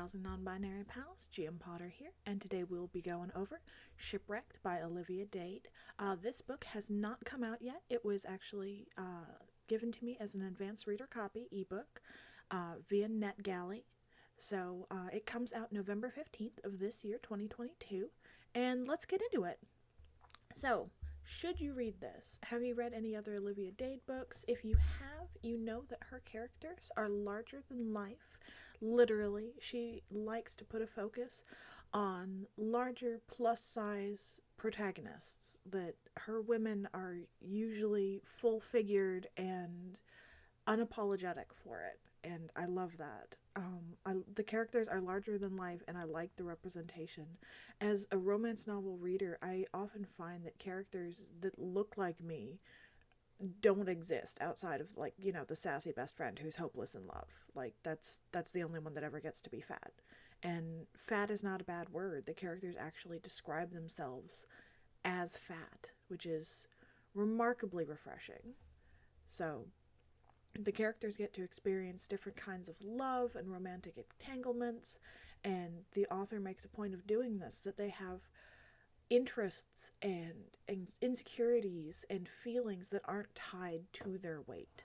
pals and non-binary pals, GM Potter here, and today we'll be going over Shipwrecked by Olivia Dade. This book has not come out yet. It was actually given to me as an advanced reader copy ebook via Galley. So it comes out November 15th of this year, 2022, and let's get into it. So, should you read this? Have you read any other Olivia Dade books? If you have, you know that her characters are larger than life. Literally, she likes to put a focus on larger plus size protagonists, that her women are usually full figured and unapologetic for it, and I love that. The characters are larger than life, and I like the representation. As a romance novel reader, I often find that characters that look like me don't exist outside of, like, you know, the sassy best friend who's hopeless in love. Like, that's the only one that ever gets to be fat. And fat is not a bad word. The characters actually describe themselves as fat, which is remarkably refreshing. So the characters get to experience different kinds of love and romantic entanglements, and the author makes a point of doing this, that they have interests and insecurities and feelings that aren't tied to their weight,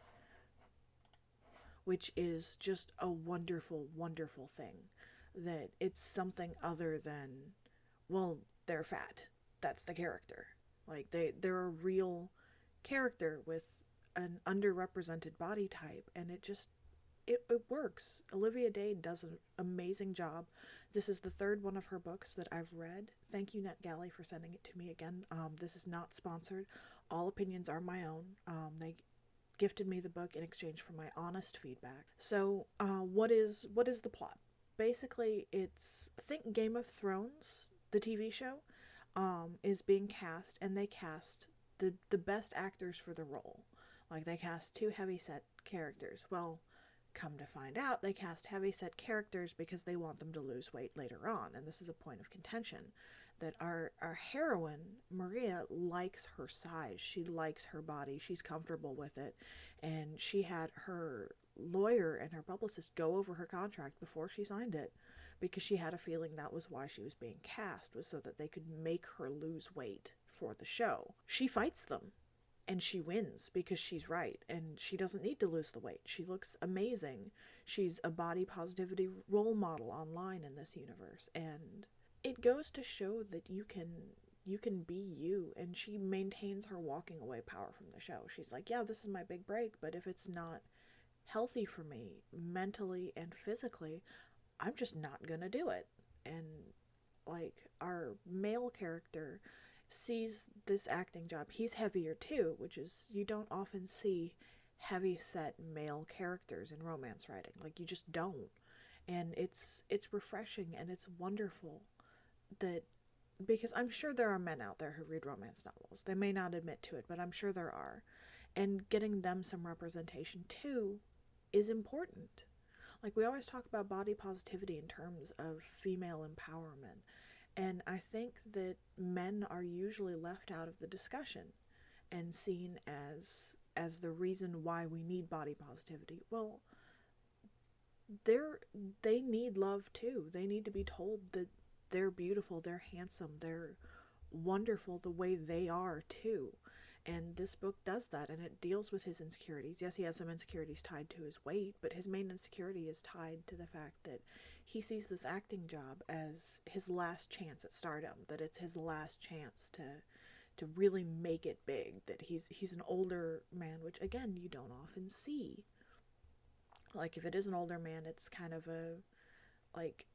which is just a wonderful, wonderful thing. That it's something other than, well, they're fat. That's the character. Like, they're a real character with an underrepresented body type, and it works. Olivia Dade does an amazing job. This is the third one of her books that I've read. Thank you, Galley, for sending it to me again. This is not sponsored. All opinions are my own. They gifted me the book in exchange for my honest feedback. So, what is the plot? Basically, think Game of Thrones, the TV show, is being cast, and they cast the best actors for the role. Like, they cast two heavy-set characters. Well, come to find out, they cast heavy-set characters because they want them to lose weight later on, and this is a point of contention, that our heroine, Maria, likes her size. She likes her body. She's comfortable with it, and she had her lawyer and her publicist go over her contract before she signed it, because she had a feeling that was why she was being cast, was so that they could make her lose weight for the show. She fights them. And she wins because she's right, and she doesn't need to lose the weight. She looks amazing. She's a body positivity role model online in this universe, and it goes to show that you can be you, and she maintains her walking away power from the show. She's like, yeah, this is my big break, but if it's not healthy for me mentally and physically, I'm just not gonna do it. And, like, our male character sees this acting job. He's heavier too, which is, you don't often see heavy set male characters in romance writing. Like, you just don't. And it's refreshing, and it's wonderful that, because I'm sure there are men out there who read romance novels. They may not admit to it, but I'm sure there are. And getting them some representation too is important. Like, we always talk about body positivity in terms of female empowerment. And I think that men are usually left out of the discussion and seen as the reason why we need body positivity. Well, they need love too. They need to be told that they're beautiful, they're handsome, they're wonderful the way they are too. And this book does that, and it deals with his insecurities. Yes, he has some insecurities tied to his weight, but his main insecurity is tied to the fact that he sees this acting job as his last chance at stardom, that it's his last chance to really make it big, that he's an older man, which, again, you don't often see. Like, if it is an older man, it's kind of a, like,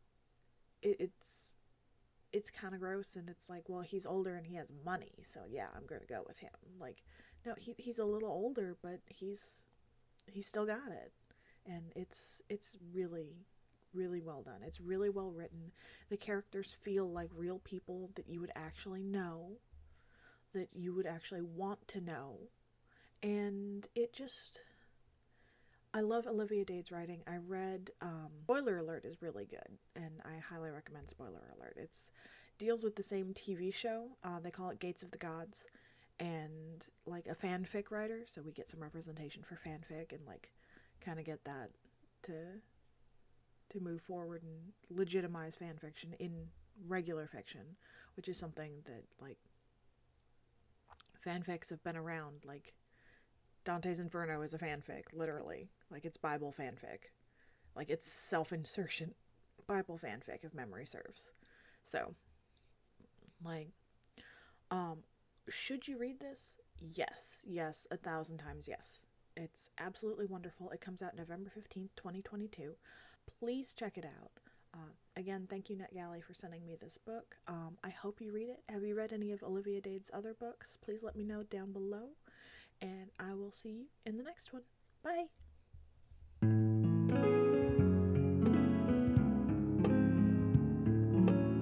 it's kind of gross, and it's like, well, he's older and he has money, so yeah, I'm going to go with him. Like, no, he's a little older, but he's still got it. And it's really, really well done. It's really well written. The characters feel like real people that you would actually know, that you would actually want to know. And I love Olivia Dade's writing. I read, spoiler alert is really good, and I highly recommend Spoiler Alert. It's deals with the same TV show. They call it Gates of the Gods, and, like, a fanfic writer, so we get some representation for fanfic, and, like, kind of get that to to move forward and legitimize fan fiction in regular fiction, which is something that, like, fanfics have been around. Like, Dante's Inferno is a fanfic, literally. Like, it's Bible fanfic. Like, it's self-insertion Bible fanfic, if memory serves. So, like, should you read this? Yes. Yes, 1,000 times yes. It's absolutely wonderful. It comes out November 15th, 2022. Please check it out. Again, thank you, NetGalley, for sending me this book. I hope you read it. Have you read any of Olivia Dade's other books? Please let me know down below. And I will see you in the next one. Bye!